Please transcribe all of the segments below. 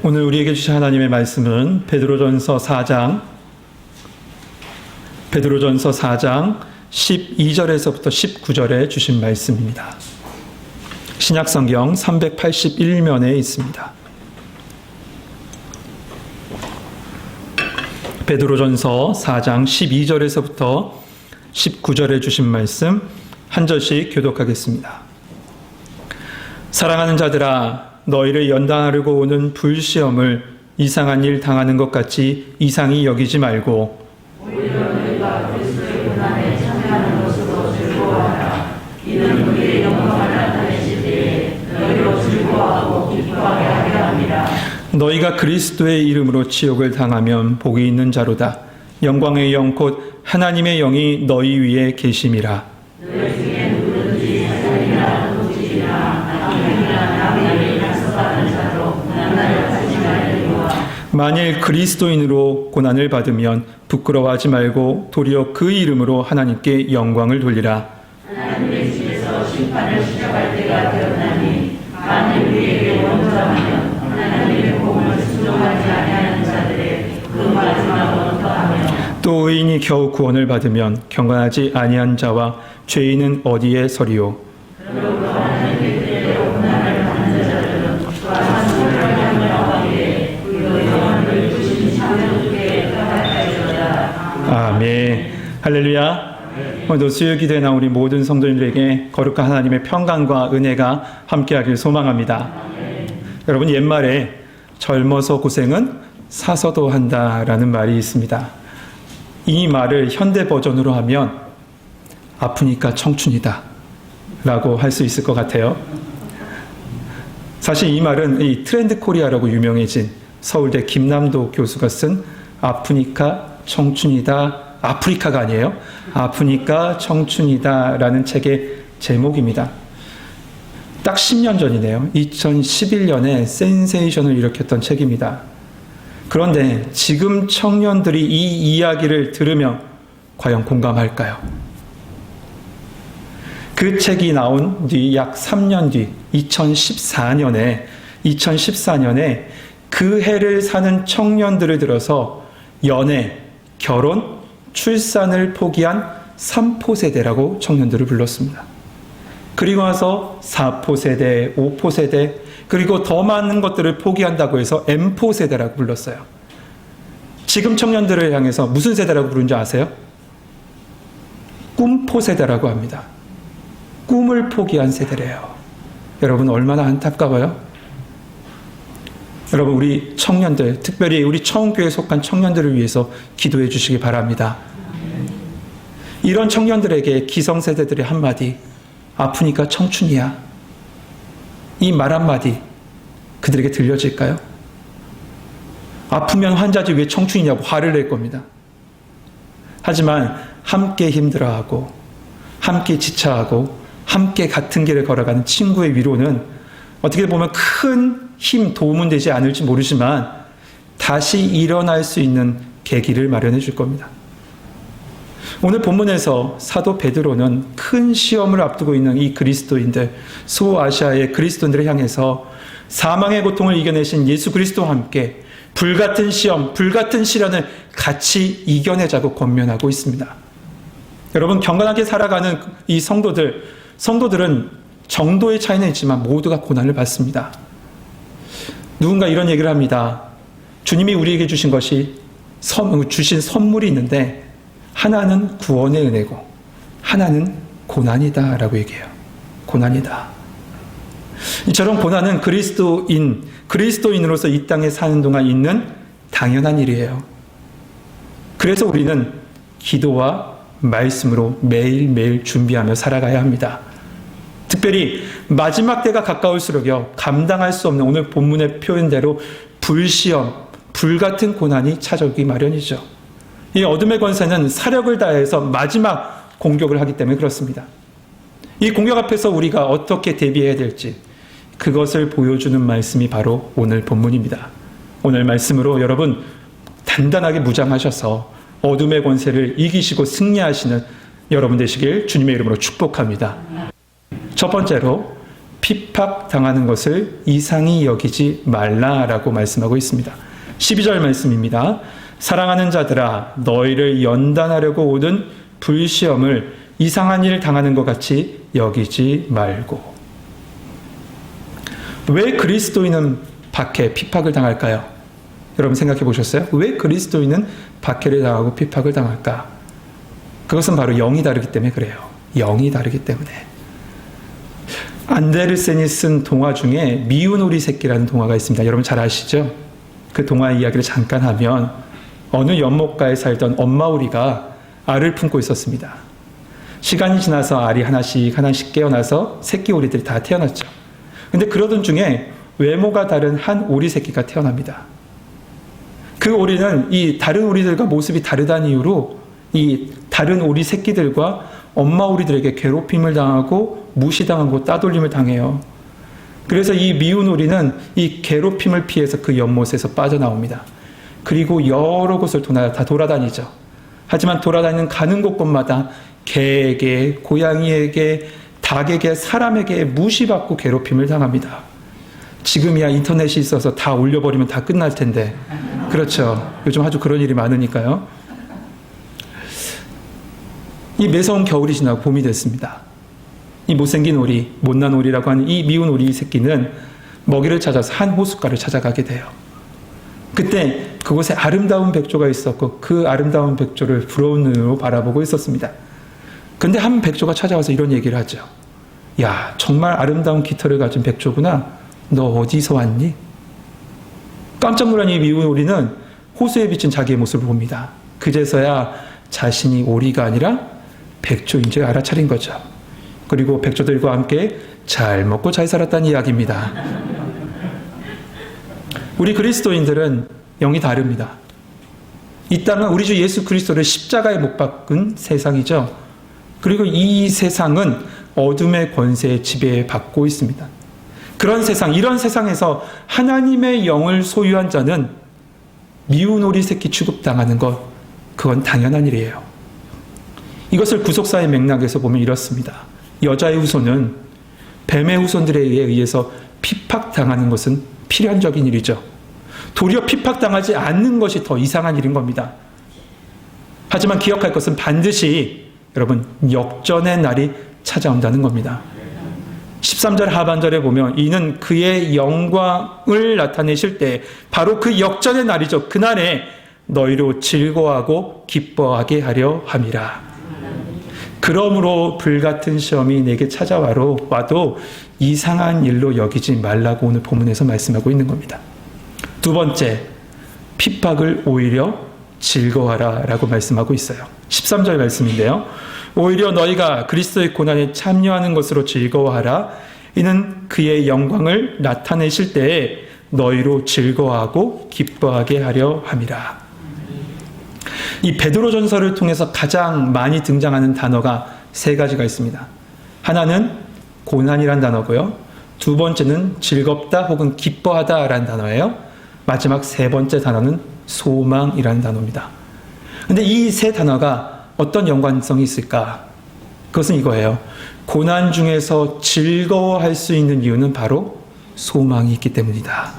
오늘 우리에게 주신 하나님의 말씀은 베드로전서 4장 12절에서부터 19절에 주신 말씀입니다. 신약성경 381면에 있습니다. 베드로전서 4장 12절에서부터 19절에 주신 말씀 한 절씩 교독하겠습니다. 사랑하는 자들아, 너희를 연단하려고 오는 불시험을 이상한 일 당하는 것 같이 이상히 여기지 말고 오히려 너희가 그리스도의 고난에 참여하는 것으로 즐거워하라. 이는 우리의 영광을 나타내실 때에 너희로 즐거워하고 기뻐하게 하려 함이라. 너희가 그리스도의 이름으로 지옥을 당하면 복이 있는 자로다. 영광의 영 곧 하나님의 영이 너희 위에 계심이라. 너희 중에 누구든지 사탄이나 도둑이나 악령이나 나무에 단속하는 자로 고난을 받지 말리로와. 만일 그리스도인으로 고난을 받으면 부끄러워하지 말고 도리어 그 이름으로 하나님께 영광을 돌리라. 하나님의 집에서 심판을 시작할 때가 되었나니 만일 우리에게 원조하면 하나님의 복음을 순종하지 아니하는 자들의 그 마지막은 어떠하며. 또 의인이 겨우 구원을 받으면 경건하지 아니한 자와 죄인은 어디에 서리요. 그러므로 하나님의 뜻대로 고난을 받는 자들은 또한 하늘을 향하기에 그 영혼을 주신 창조주께 떠날까이로다. 아멘. 할렐루야. 오늘도 수요기도에 나온 우리 모든 성도님들에게 거룩한 하나님의 평강과 은혜가 함께하길 소망합니다. 여러분, 옛말에 젊어서 고생은 사서도 한다라는 말이 있습니다. 이 말을 현대 버전으로 하면 아프니까 청춘이다 라고 할 수 있을 것 같아요. 사실 이 말은 이 트렌드 코리아라고 유명해진 서울대 김남도 교수가 쓴 아프니까 청춘이다, 아프리카가 아니에요. 아프니까 청춘이다 라는 책의 제목입니다. 딱 10년 전이네요. 2011년에 센세이션을 일으켰던 책입니다. 그런데 지금 청년들이 이 이야기를 들으면 과연 공감할까요? 그 책이 나온 뒤 약 3년 뒤 2014년에 그 해를 사는 청년들을 들어서 연애, 결혼, 출산을 포기한 3포 세대라고 청년들을 불렀습니다. 그리고 나서 4포 세대, 5포 세대, 그리고 더 많은 것들을 포기한다고 해서 M포 세대라고 불렀어요. 지금 청년들을 향해서 무슨 세대라고 부르는지 아세요? 꿈포 세대라고 합니다. 꿈을 포기한 세대래요. 여러분, 얼마나 안타까워요? 여러분, 우리 청년들, 특별히 우리 청운교회에 속한 청년들을 위해서 기도해 주시기 바랍니다. 이런 청년들에게 기성세대들의 한마디, 아프니까 청춘이야. 이 말 한마디 그들에게 들려질까요? 아프면 환자지 왜 청춘이냐고 화를 낼 겁니다. 하지만 함께 힘들어하고 함께 지쳐하고 함께 같은 길을 걸어가는 친구의 위로는 어떻게 보면 큰 힘, 도움은 되지 않을지 모르지만 다시 일어날 수 있는 계기를 마련해 줄 겁니다. 오늘 본문에서 사도 베드로는 큰 시험을 앞두고 있는 이 그리스도인들, 소아시아의 그리스도인들을 향해서 사망의 고통을 이겨내신 예수 그리스도와 함께 불같은 시험, 불같은 시련을 같이 이겨내자고 권면하고 있습니다. 여러분, 경건하게 살아가는 이 성도들은 정도의 차이는 있지만 모두가 고난을 받습니다. 누군가 이런 얘기를 합니다. 주님이 우리에게 주신 선물이 있는데 하나는 구원의 은혜고 하나는 고난이다 라고 얘기해요. 고난이다. 이처럼 고난은 그리스도인으로서 이 땅에 사는 동안 있는 당연한 일이에요. 그래서 우리는 기도와 말씀으로 매일매일 준비하며 살아가야 합니다. 특별히 마지막 때가 가까울수록요, 감당할 수 없는 오늘 본문의 표현대로 불시험, 불같은 고난이 찾아오기 마련이죠. 이 어둠의 권세는 사력을 다해서 마지막 공격을 하기 때문에 그렇습니다. 이 공격 앞에서 우리가 어떻게 대비해야 될지 그것을 보여주는 말씀이 바로 오늘 본문입니다. 오늘 말씀으로 여러분 단단하게 무장하셔서 어둠의 권세를 이기시고 승리하시는 여러분 되시길 주님의 이름으로 축복합니다. 첫 번째로 핍박당하는 것을 이상히 여기지 말라라고 말씀하고 있습니다. 12절 말씀입니다. 사랑하는 자들아, 너희를 연단하려고 오는 불시험을 이상한 일 당하는 것 같이 여기지 말고. 왜 그리스도인은 박해, 핍박을 당할까요? 여러분 생각해 보셨어요? 왜 그리스도인은 박해를 당하고 핍박을 당할까? 그것은 바로 영이 다르기 때문에 그래요. 영이 다르기 때문에. 안데르센이 쓴 동화 중에 미운 오리 새끼라는 동화가 있습니다. 여러분 잘 아시죠? 그 동화 이야기를 잠깐 하면 어느 연못가에 살던 엄마 오리가 알을 품고 있었습니다. 시간이 지나서 알이 하나씩 깨어나서 새끼 오리들이 다 태어났죠. 근데 그러던 중에 외모가 다른 한 오리 새끼가 태어납니다. 그 오리는 이 다른 오리들과 모습이 다르다는 이유로 이 다른 오리 새끼들과 엄마 오리들에게 괴롭힘을 당하고 무시당하고 따돌림을 당해요. 그래서 이 미운 오리는 이 괴롭힘을 피해서 그 연못에서 빠져나옵니다. 그리고 여러 곳을 다 돌아다니죠. 하지만 가는 곳곳마다 개에게, 고양이에게, 닭에게, 사람에게 무시받고 괴롭힘을 당합니다. 지금이야 인터넷이 있어서 다 올려버리면 다 끝날 텐데. 그렇죠. 요즘 아주 그런 일이 많으니까요. 이 매서운 겨울이 지나고 봄이 됐습니다. 이 못생긴 오리, 못난 오리라고 하는 이 미운 오리 새끼는 먹이를 찾아서 한 호숫가를 찾아가게 돼요. 그때 그곳에 아름다운 백조가 있었고 그 아름다운 백조를 부러운 눈으로 바라보고 있었습니다. 근데 한 백조가 찾아와서 이런 얘기를 하죠. 야, 정말 아름다운 깃털을 가진 백조구나. 너 어디서 왔니? 깜짝 놀란 이 미운 오리는 호수에 비친 자기의 모습을 봅니다. 그제서야 자신이 오리가 아니라 백조인 줄 알아차린 거죠. 그리고 백조들과 함께 잘 먹고 잘 살았다는 이야기입니다. 우리 그리스도인들은 영이 다릅니다. 이 땅은 우리 주 예수 그리스도를 십자가에 못 박은 세상이죠. 그리고 이 세상은 어둠의 권세에 지배받고 있습니다. 그런 세상, 이런 세상에서 하나님의 영을 소유한 자는 미운 오리 새끼 취급당하는 것, 그건 당연한 일이에요. 이것을 구속사의 맥락에서 보면 이렇습니다. 여자의 후손은 뱀의 후손들에 의해서 핍박당하는 것은 필연적인 일이죠. 도리어 핍박당하지 않는 것이 더 이상한 일인 겁니다. 하지만 기억할 것은 반드시 여러분 역전의 날이 찾아온다는 겁니다. 13절 하반절에 보면 이는 그의 영광을 나타내실 때 바로 그 역전의 날이죠. 그날에 너희로 즐거워하고 기뻐하게 하려 함이라. 그러므로 불같은 시험이 내게 찾아와도 이상한 일로 여기지 말라고 오늘 본문에서 말씀하고 있는 겁니다. 두 번째, 핍박을 오히려 즐거워하라 라고 말씀하고 있어요. 13절 말씀인데요. 오히려 너희가 그리스도의 고난에 참여하는 것으로 즐거워하라. 이는 그의 영광을 나타내실 때에 너희로 즐거워하고 기뻐하게 하려 함이라. 이 베드로전서를 통해서 가장 많이 등장하는 단어가 세 가지가 있습니다. 하나는 고난이란 단어고요. 두 번째는 즐겁다 혹은 기뻐하다라는 단어예요. 마지막 세 번째 단어는 소망이라는 단어입니다. 근데 이 세 단어가 어떤 연관성이 있을까? 그것은 이거예요. 고난 중에서 즐거워할 수 있는 이유는 바로 소망이 있기 때문이다.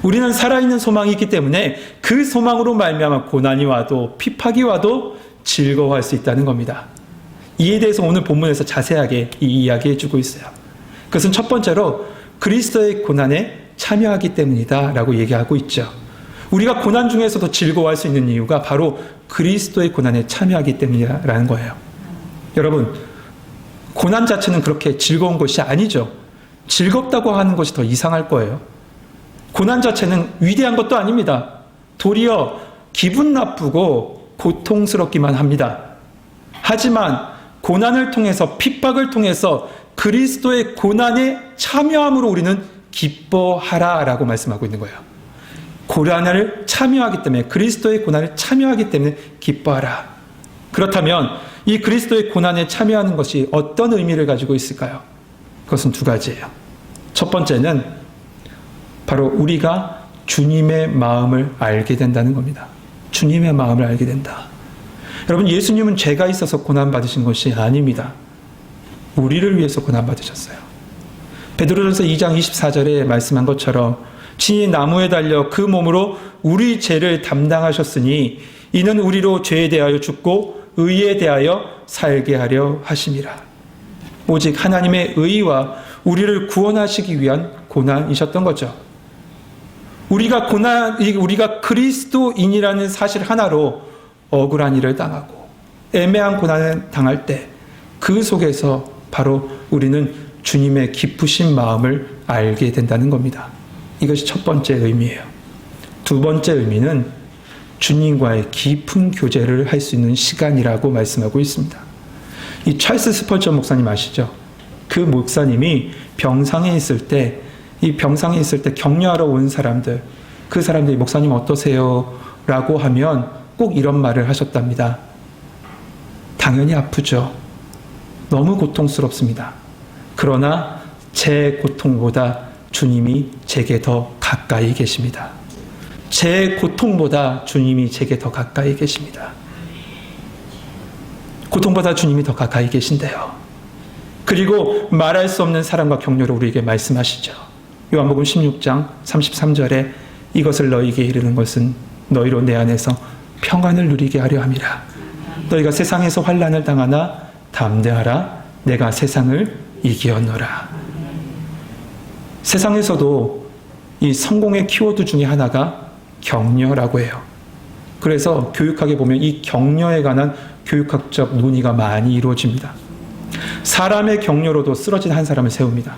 우리는 살아있는 소망이 있기 때문에 그 소망으로 말미암아 고난이 와도 핍박이 와도 즐거워할 수 있다는 겁니다. 이에 대해서 오늘 본문에서 자세하게 이야기해 주고 있어요. 그것은 첫 번째로 그리스도의 고난에 참여하기 때문이다 라고 얘기하고 있죠. 우리가 고난 중에서도 즐거워할 수 있는 이유가 바로 그리스도의 고난에 참여하기 때문이라는 거예요. 여러분, 고난 자체는 그렇게 즐거운 것이 아니죠. 즐겁다고 하는 것이 더 이상할 거예요. 고난 자체는 위대한 것도 아닙니다. 도리어 기분 나쁘고 고통스럽기만 합니다. 하지만 고난을 통해서, 핍박을 통해서 그리스도의 고난에 참여함으로 우리는 기뻐하라라고 말씀하고 있는 거예요. 고난을 참여하기 때문에, 그리스도의 고난을 참여하기 때문에 기뻐하라. 그렇다면 이 그리스도의 고난에 참여하는 것이 어떤 의미를 가지고 있을까요? 그것은 두 가지예요. 첫 번째는 바로 우리가 주님의 마음을 알게 된다는 겁니다. 주님의 마음을 알게 된다. 여러분, 예수님은 죄가 있어서 고난받으신 것이 아닙니다. 우리를 위해서 고난받으셨어요. 베드로전서 2장 24절에 말씀한 것처럼 친히 나무에 달려 그 몸으로 우리 죄를 담당하셨으니 이는 우리로 죄에 대하여 죽고 의에 대하여 살게 하려 하심이라. 오직 하나님의 의와 우리를 구원하시기 위한 고난이셨던 거죠. 우리가 그리스도인이라는 사실 하나로 억울한 일을 당하고 애매한 고난을 당할 때 그 속에서 바로 우리는 주님의 기쁘신 마음을 알게 된다는 겁니다. 이것이 첫 번째 의미예요. 두 번째 의미는 주님과의 깊은 교제를 할 수 있는 시간이라고 말씀하고 있습니다. 이 찰스 스펄전 목사님 아시죠? 그 목사님이 병상에 있을 때 격려하러 온 사람들, 그 사람들이 목사님 어떠세요? 라고 하면 꼭 이런 말을 하셨답니다. 당연히 아프죠. 너무 고통스럽습니다. 그러나 제 고통보다 주님이 제게 더 가까이 계십니다. 제 고통보다 주님이 제게 더 가까이 계십니다. 고통보다 주님이 더 가까이 계신데요. 그리고 말할 수 없는 사랑과 격려로 우리에게 말씀하시죠. 요한복음 16장 33절에 이것을 너희에게 이르는 것은 너희로 내 안에서 평안을 누리게 하려 함이라. 너희가 세상에서 환난을 당하나 담대하라. 내가 세상을 이기었노라. 세상에서도 이 성공의 키워드 중에 하나가 격려라고 해요. 그래서 교육학에 보면 이 격려에 관한 교육학적 논의가 많이 이루어집니다. 사람의 격려로도 쓰러진 한 사람을 세웁니다.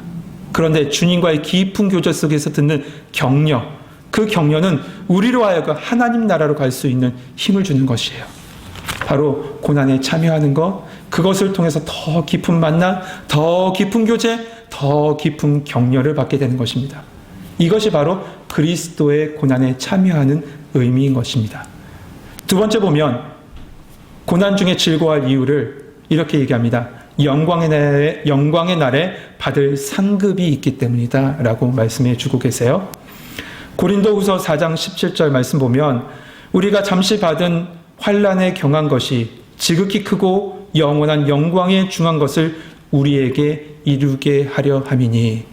그런데 주님과의 깊은 교제 속에서 듣는 격려, 그 격려는 우리로 하여금 하나님 나라로 갈 수 있는 힘을 주는 것이에요. 바로 고난에 참여하는 것, 그것을 통해서 더 깊은 만남, 더 깊은 교제, 더 깊은 격려를 받게 되는 것입니다. 이것이 바로 그리스도의 고난에 참여하는 의미인 것입니다. 두 번째 보면 고난 중에 즐거워할 이유를 이렇게 얘기합니다. 영광의 날에 받을 상급이 있기 때문이다 라고 말씀해 주고 계세요. 고린도후서 4장 17절 말씀 보면 우리가 잠시 받은 환난에 경한 것이 지극히 크고 영원한 영광에 중한 것을 우리에게 이루게 하려 함이니,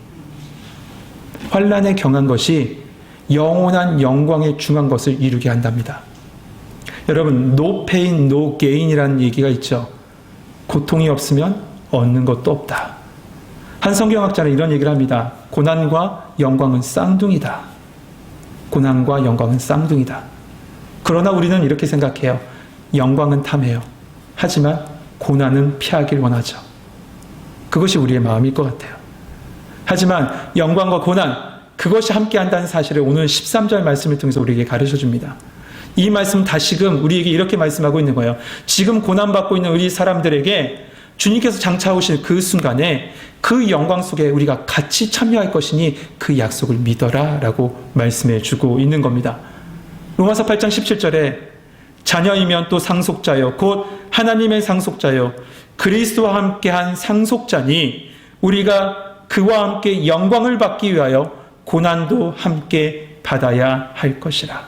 환난에 경한 것이 영원한 영광에 중한 것을 이루게 한답니다. 여러분, no pain, no gain이라는 얘기가 있죠. 고통이 없으면 얻는 것도 없다. 한 성경학자는 이런 얘기를 합니다. 고난과 영광은 쌍둥이다. 고난과 영광은 쌍둥이다. 그러나 우리는 이렇게 생각해요. 영광은 탐해요. 하지만 고난은 피하길 원하죠. 그것이 우리의 마음일 것 같아요. 하지만 영광과 고난, 그것이 함께한다는 사실을 오늘 13절 말씀을 통해서 우리에게 가르쳐줍니다. 이 말씀은 다시금 우리에게 이렇게 말씀하고 있는 거예요. 지금 고난받고 있는 우리 사람들에게 주님께서 장차 오실 그 순간에 그 영광 속에 우리가 같이 참여할 것이니 그 약속을 믿어라 라고 말씀해 주고 있는 겁니다. 로마서 8장 17절에 자녀이면 또 상속자요 곧 하나님의 상속자요 그리스도와 함께한 상속자니 우리가 그와 함께 영광을 받기 위하여 고난도 함께 받아야 할 것이라.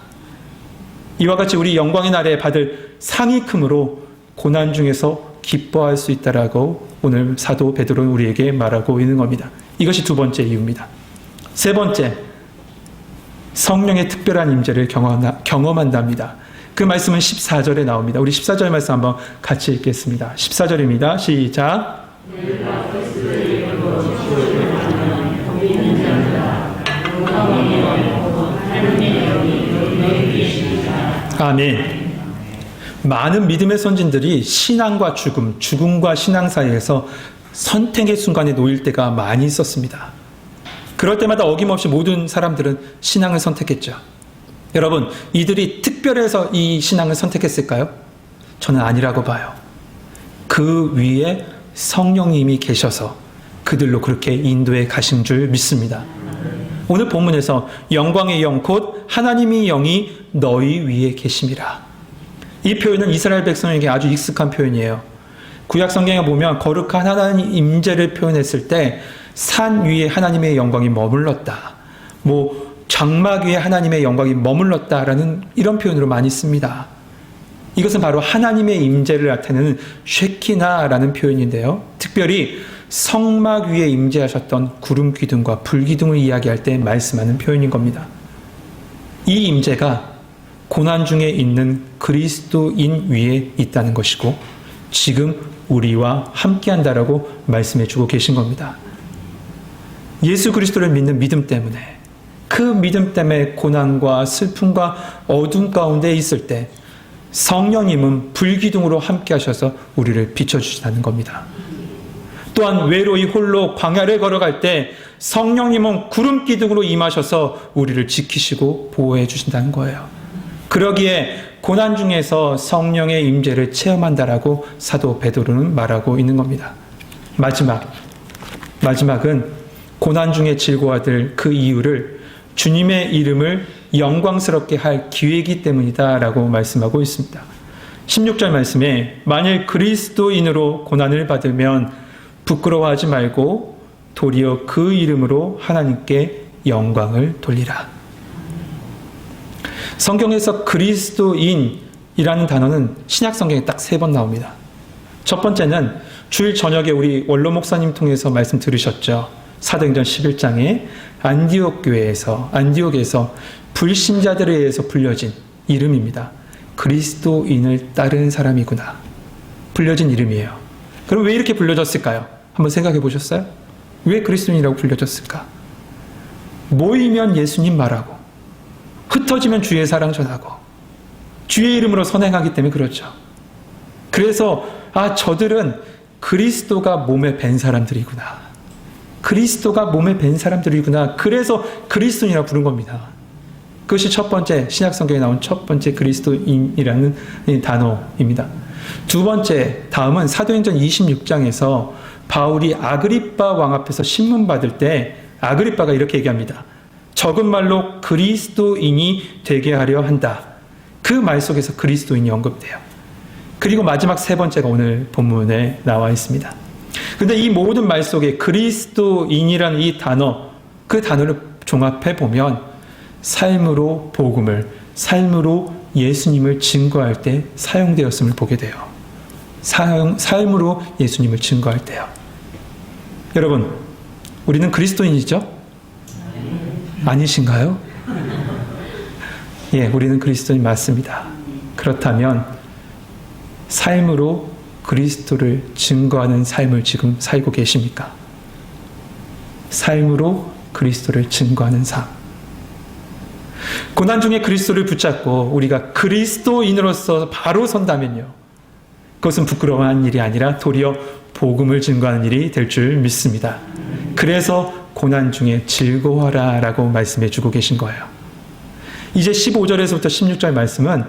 이와 같이 우리 영광의 날에 받을 상이 크므로 고난 중에서 기뻐할 수 있다라고 오늘 사도 베드로는 우리에게 말하고 있는 겁니다. 이것이 두 번째 이유입니다. 세 번째, 성령의 특별한 임재를 경험한답니다. 그 말씀은 14절에 나옵니다. 우리 14절 말씀 한번 같이 읽겠습니다. 14절입니다. 시작. 아멘. 많은 믿음의 선진들이 신앙과 죽음, 죽음과 신앙 사이에서 선택의 순간에 놓일 때가 많이 있었습니다. 그럴 때마다 어김없이 모든 사람들은 신앙을 선택했죠. 여러분, 이들이 특별해서 이 신앙을 선택했을까요? 저는 아니라고 봐요. 그 위에 성령님이 계셔서 그들로 그렇게 인도해 가신 줄 믿습니다. 오늘 본문에서 영광의 영 곧 하나님의 영이 너희 위에 계심이라. 이 표현은 이스라엘 백성에게 아주 익숙한 표현이에요. 구약 성경에 보면 거룩한 하나님 임재를 표현했을 때 산 위에 하나님의 영광이 머물렀다. 장막 위에 하나님의 영광이 머물렀다라는 이런 표현으로 많이 씁니다. 이것은 바로 하나님의 임재를 나타내는 쉐키나라는 표현인데요. 특별히 성막 위에 임재하셨던 구름 기둥과 불 기둥을 이야기할 때 말씀하는 표현인 겁니다. 이 임재가 고난 중에 있는 그리스도인 위에 있다는 것이고 지금 우리와 함께한다라고 말씀해 주고 계신 겁니다. 예수 그리스도를 믿는 믿음 때문에, 그 믿음 때문에 고난과 슬픔과 어둠 가운데 있을 때 성령님은 불기둥으로 함께 하셔서 우리를 비춰주신다는 겁니다. 또한 외로이 홀로 광야를 걸어갈 때 성령님은 구름 기둥으로 임하셔서 우리를 지키시고 보호해 주신다는 거예요. 그러기에 고난 중에서 성령의 임재를 체험한다라고 사도 베드로는 말하고 있는 겁니다. 마지막은 고난 중에 즐거워할 그 이유를 주님의 이름을 영광스럽게 할 기회이기 때문이다라고 말씀하고 있습니다. 16절 말씀에 만일 그리스도인으로 고난을 받으면 부끄러워하지 말고 도리어 그 이름으로 하나님께 영광을 돌리라. 성경에서 그리스도인이라는 단어는 신약 성경에 딱 3번 나옵니다. 첫 번째는 주일 저녁에 우리 원로 목사님 통해서 말씀 들으셨죠. 사도행전 11장에 안디옥에서 불신자들에 의해서 불려진 이름입니다. 그리스도인을 따르는 사람이구나. 불려진 이름이에요. 그럼 왜 이렇게 불려졌을까요? 한번 생각해 보셨어요? 왜 그리스도인이라고 불려졌을까? 모이면 예수님 말하고 흩어지면 주의 사랑 전하고 주의 이름으로 선행하기 때문에 그렇죠. 그래서 저들은 그리스도가 몸에 밴 사람들이구나. 그리스도가 몸에 밴 사람들이구나. 그래서 그리스도인이라고 부른 겁니다. 그것이 첫 번째, 신약 성경에 나온 첫 번째 그리스도인이라는 단어입니다. 두 번째, 다음은 사도행전 26장에서 바울이 아그리빠 왕 앞에서 신문 받을 때 아그리빠가 이렇게 얘기합니다. 적은 말로 그리스도인이 되게 하려 한다. 그 말 속에서 그리스도인이 언급돼요. 그리고 마지막 세 번째가 오늘 본문에 나와 있습니다. 근데 이 모든 말 속에 그리스도인이라는 이 단어, 그 단어를 종합해 보면 삶으로 복음을, 삶으로 예수님을 증거할 때 사용되었음을 보게 돼요. 삶으로 예수님을 증거할 때요. 여러분, 우리는 그리스도인이죠? 아니신가요? 예, 우리는 그리스도인 맞습니다. 그렇다면 삶으로 그리스도를 증거하는 삶을 지금 살고 계십니까? 삶으로 그리스도를 증거하는 삶. 고난 중에 그리스도를 붙잡고 우리가 그리스도인으로서 바로 선다면요, 그것은 부끄러워한 일이 아니라 도리어 복음을 증거하는 일이 될 줄 믿습니다. 그래서 고난 중에 즐거워하라 라고 말씀해 주고 계신 거예요. 이제 15절에서부터 16절 말씀은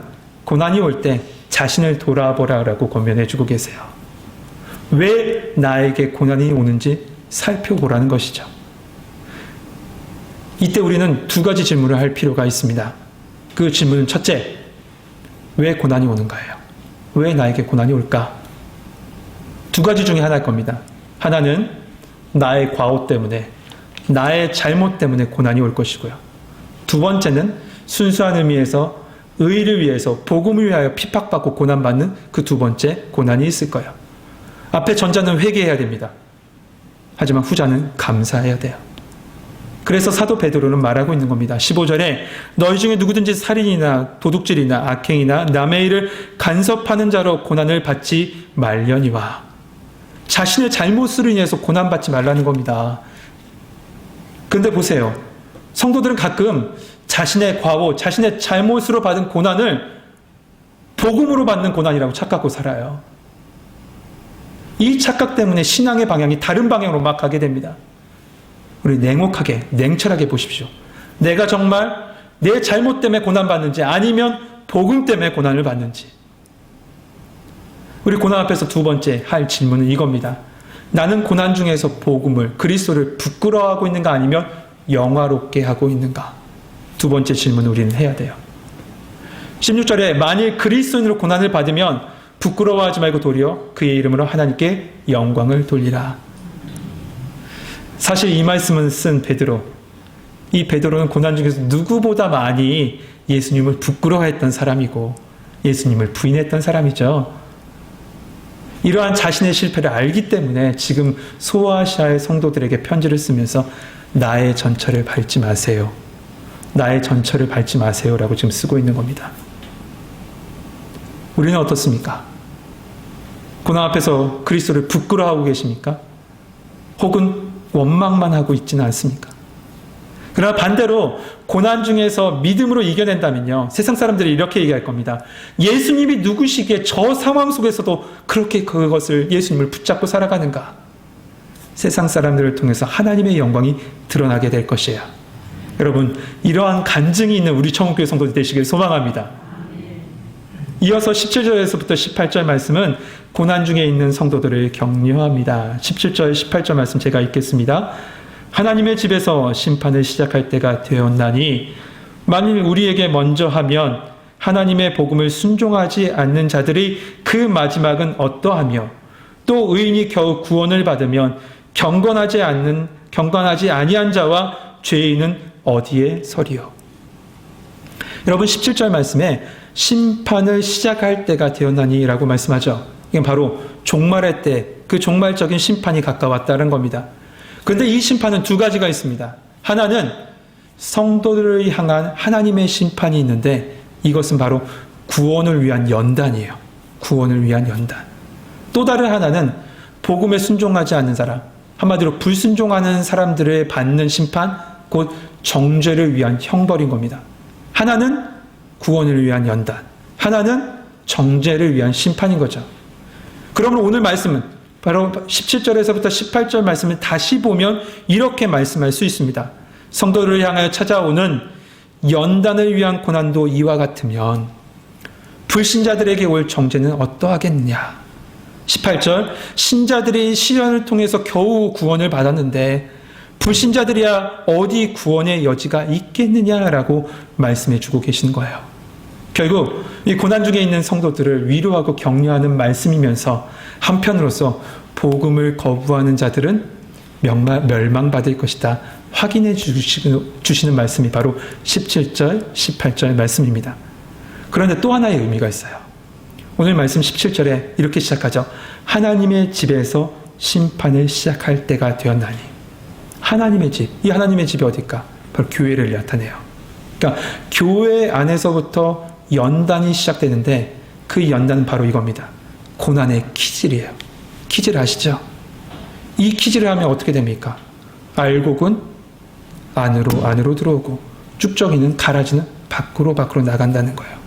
고난이 올 때 자신을 돌아보라 라고 권면해 주고 계세요. 왜 나에게 고난이 오는지 살펴보라는 것이죠. 이때 우리는 두 가지 질문을 할 필요가 있습니다. 그 질문은 첫째, 왜 고난이 오는가예요? 왜 나에게 고난이 올까? 두 가지 중에 하나일 겁니다. 하나는 나의 과오 때문에, 나의 잘못 때문에 고난이 올 것이고요. 두 번째는 순수한 의미에서 의를 위해서, 복음을 위하여 핍박받고 고난받는 그 두 번째 고난이 있을 거예요. 앞에 전자는 회개해야 됩니다. 하지만 후자는 감사해야 돼요. 그래서 사도 베드로는 말하고 있는 겁니다. 15절에 너희 중에 누구든지 살인이나 도둑질이나 악행이나 남의 일을 간섭하는 자로 고난을 받지 말려니와. 자신의 잘못으로 인해서 고난받지 말라는 겁니다. 그런데 보세요. 성도들은 가끔 자신의 과오, 자신의 잘못으로 받은 고난을 복음으로 받는 고난이라고 착각하고 살아요. 이 착각 때문에 신앙의 방향이 다른 방향으로 막 가게 됩니다. 우리 냉혹하게, 냉철하게 보십시오. 내가 정말 내 잘못 때문에 고난받는지 아니면 복음 때문에 고난을 받는지. 우리 고난 앞에서 두 번째 할 질문은 이겁니다. 나는 고난 중에서 복음을, 그리스도를 부끄러워하고 있는가 아니면 영화롭게 하고 있는가? 두 번째 질문을 우리는 해야 돼요. 16절에 만일 그리스도인으로 고난을 받으면 부끄러워하지 말고 도리어 그의 이름으로 하나님께 영광을 돌리라. 사실 이 말씀을 쓴 베드로, 이 베드로는 고난 중에서 누구보다 많이 예수님을 부끄러워했던 사람이고 예수님을 부인했던 사람이죠. 이러한 자신의 실패를 알기 때문에 지금 소아시아의 성도들에게 편지를 쓰면서 나의 전철을 밟지 마세요. 나의 전철을 밟지 마세요라고 지금 쓰고 있는 겁니다. 우리는 어떻습니까? 고난 앞에서 그리스도를 부끄러워하고 계십니까? 혹은 원망만 하고 있지는 않습니까? 그러나 반대로 고난 중에서 믿음으로 이겨낸다면요, 세상 사람들이 이렇게 얘기할 겁니다. 예수님이 누구시기에 저 상황 속에서도 그렇게 그것을 예수님을 붙잡고 살아가는가? 세상 사람들을 통해서 하나님의 영광이 드러나게 될 것이에요. 여러분, 이러한 간증이 있는 우리 천국교회 성도들 되시길 소망합니다. 이어서 17절에서부터 18절 말씀은 고난 중에 있는 성도들을 격려합니다. 17절, 18절 말씀 제가 읽겠습니다. 하나님의 집에서 심판을 시작할 때가 되었나니 만일 우리에게 먼저 하면 하나님의 복음을 순종하지 않는 자들이 그 마지막은 어떠하며 또 의인이 겨우 구원을 받으면 경건하지 아니한 자와 죄인은 어디에 서리요. 여러분 17절 말씀에 심판을 시작할 때가 되었나니 라고 말씀하죠. 이게 바로 종말의 때, 그 종말적인 심판이 가까웠다는 겁니다. 그런데 이 심판은 두 가지가 있습니다. 하나는 성도들을 향한 하나님의 심판이 있는데 이것은 바로 구원을 위한 연단이에요. 구원을 위한 연단. 또 다른 하나는 복음에 순종하지 않는 사람, 한마디로 불순종하는 사람들을 받는 심판, 곧 정죄를 위한 형벌인 겁니다. 하나는 구원을 위한 연단, 하나는 정죄를 위한 심판인 거죠. 그러면 오늘 말씀은 바로 17절에서부터 18절 말씀을 다시 보면 이렇게 말씀할 수 있습니다. 성도를 향하여 찾아오는 연단을 위한 고난도 이와 같으면 불신자들에게 올 정죄는 어떠하겠느냐. 18절, 신자들이 시련을 통해서 겨우 구원을 받았는데 불신자들이야 어디 구원의 여지가 있겠느냐라고 말씀해 주고 계시는 거예요. 결국 이 고난 중에 있는 성도들을 위로하고 격려하는 말씀이면서 한편으로서 복음을 거부하는 자들은 멸망받을 것이다 확인해 주시는 말씀이 바로 17절, 18절 말씀입니다. 그런데 또 하나의 의미가 있어요. 오늘 말씀 17절에 이렇게 시작하죠. 하나님의 집에서 심판을 시작할 때가 되었나니. 하나님의 집, 이 하나님의 집이 어딜까? 바로 교회를 나타내요. 그러니까 교회 안에서부터 연단이 시작되는데 그 연단은 바로 이겁니다. 고난의 키질이에요. 키질 아시죠? 이 키질을 하면 어떻게 됩니까? 알곡은 안으로 들어오고 쭉정이는 가라지는 밖으로 나간다는 거예요.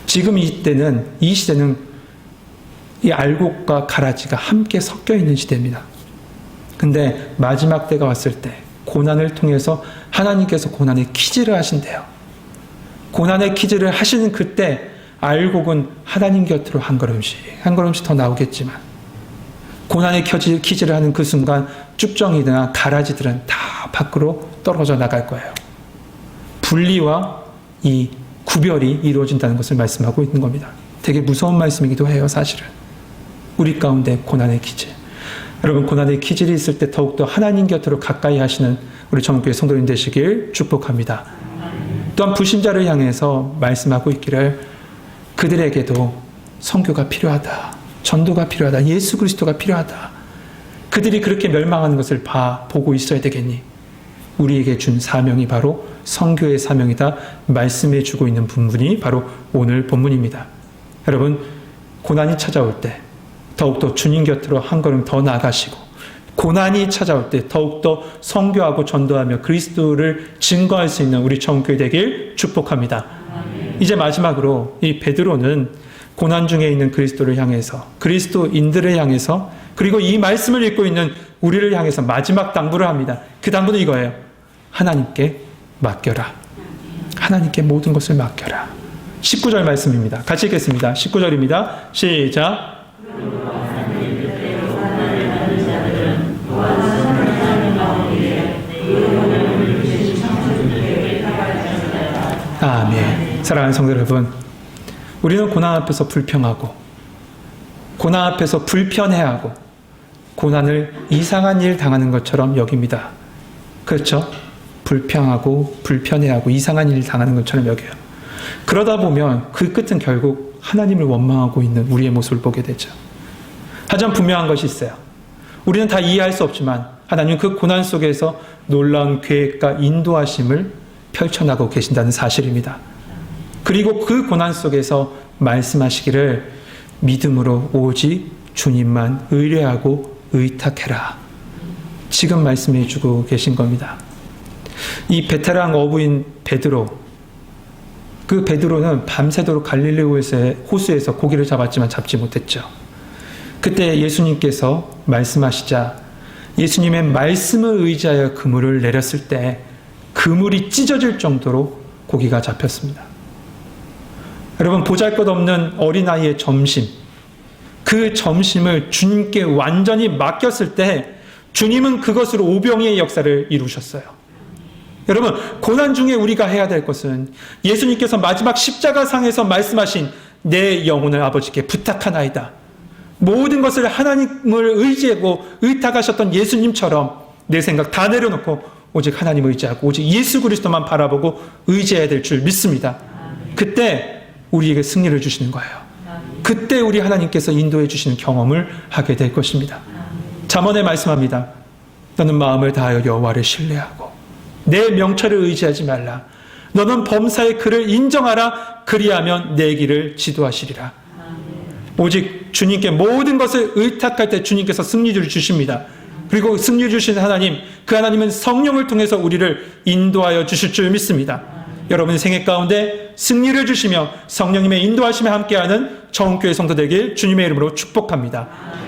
지금 이 시대는 이 알곡과 가라지가 함께 섞여 있는 시대입니다. 근데 마지막 때가 왔을 때 고난을 통해서 하나님께서 고난의 키질을 하신대요. 고난의 키질을 하시는 그때 알곡은 하나님 곁으로 한 걸음씩 더 나오겠지만 고난의 키질을 하는 그 순간 쭉정이나 가라지들은 다 밖으로 떨어져 나갈 거예요. 분리와 이 구별이 이루어진다는 것을 말씀하고 있는 겁니다. 되게 무서운 말씀이기도 해요, 사실은. 우리 가운데 고난의 키질. 여러분, 고난의 키질이 있을 때 더욱더 하나님 곁으로 가까이 하시는 우리 천국교회 성도님 되시길 축복합니다. 또한 불신자를 향해서 말씀하고 있기를 그들에게도 선교가 필요하다. 전도가 필요하다. 예수 그리스도가 필요하다. 그들이 그렇게 멸망하는 것을 보고 있어야 되겠니? 우리에게 준 사명이 바로 선교의 사명이다 말씀해 주고 있는 본문이 바로 오늘 본문입니다. 여러분, 고난이 찾아올 때 더욱더 주님 곁으로 한 걸음 더 나가시고 고난이 찾아올 때 더욱더 선교하고 전도하며 그리스도를 증거할 수 있는 우리 천국교회 되길 축복합니다. 이제 마지막으로 이 베드로는 고난 중에 있는 그리스도를 향해서, 그리스도인들을 향해서, 그리고 이 말씀을 읽고 있는 우리를 향해서 마지막 당부를 합니다. 그 당부는 이거예요. 하나님께 맡겨라. 하나님께 모든 것을 맡겨라. 19절 말씀입니다. 같이 읽겠습니다. 19절입니다. 시작. 아멘. 사랑하는 성도 여러분, 우리는 고난 앞에서 불평하고 고난 앞에서 불편해하고 고난을 이상한 일 당하는 것처럼 여깁니다. 그렇죠? 불평하고 불편해하고 이상한 일 당하는 것처럼 여겨요. 그러다 보면 그 끝은 결국 하나님을 원망하고 있는 우리의 모습을 보게 되죠. 하지만 분명한 것이 있어요. 우리는 다 이해할 수 없지만 하나님은 그 고난 속에서 놀라운 계획과 인도하심을 펼쳐나가고 계신다는 사실입니다. 그리고 그 고난 속에서 말씀하시기를 믿음으로 오직 주님만 의뢰하고 의탁해라. 지금 말씀해 주고 계신 겁니다. 이 베테랑 어부인 베드로, 그 베드로는 밤새도록 갈릴리 호수에서 고기를 잡았지만 잡지 못했죠. 그때 예수님께서 말씀하시자 예수님의 말씀을 의지하여 그물을 내렸을 때 그물이 찢어질 정도로 고기가 잡혔습니다. 여러분, 보잘것없는 어린아이의 점심, 그 점심을 주님께 완전히 맡겼을 때 주님은 그것으로 오병이의 역사를 이루셨어요. 여러분, 고난 중에 우리가 해야 될 것은 예수님께서 마지막 십자가상에서 말씀하신 내 영혼을 아버지께 부탁하나이다. 모든 것을 하나님을 의지하고 의탁하셨던 예수님처럼 내 생각 다 내려놓고 오직 하나님을 의지하고 오직 예수 그리스도만 바라보고 의지해야 될 줄 믿습니다. 그때 우리에게 승리를 주시는 거예요. 그때 우리 하나님께서 인도해 주시는 경험을 하게 될 것입니다. 잠언에 말씀합니다. 너는 마음을 다하여 여호와를 신뢰하고 내 명철을 의지하지 말라. 너는 범사의 그를 인정하라. 그리하면 내 길을 지도하시리라. 오직 주님께 모든 것을 의탁할 때 주님께서 승리를 주십니다. 그리고 승리 주신 하나님, 그 하나님은 성령을 통해서 우리를 인도하여 주실 줄 믿습니다. 여러분의 생애 가운데 승리를 주시며 성령님의 인도하심에 함께하는 정은교회 성도 되길 주님의 이름으로 축복합니다.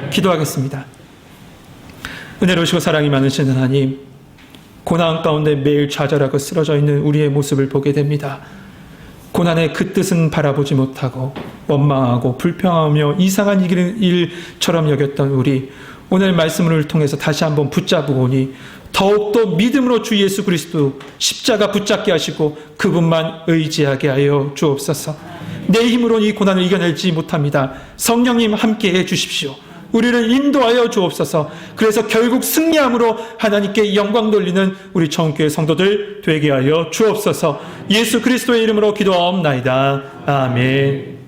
기도하겠습니다. 은혜로우시고 사랑이 많으신 하나님, 고난 가운데 매일 좌절하고 쓰러져 있는 우리의 모습을 보게 됩니다. 고난의 그 뜻은 바라보지 못하고 원망하고 불평하며 이상한 일처럼 여겼던 우리, 오늘 말씀을 통해서 다시 한번 붙잡으오니 더욱더 믿음으로 주 예수 그리스도 십자가 붙잡게 하시고 그분만 의지하게 하여 주옵소서. 내 힘으로는 이 고난을 이겨내지 못합니다. 성령님 함께해 주십시오. 우리를 인도하여 주옵소서. 그래서 결국 승리함으로 하나님께 영광 돌리는 우리 정교회 성도들 되게 하여 주옵소서. 예수 그리스도의 이름으로 기도하옵나이다. 아멘.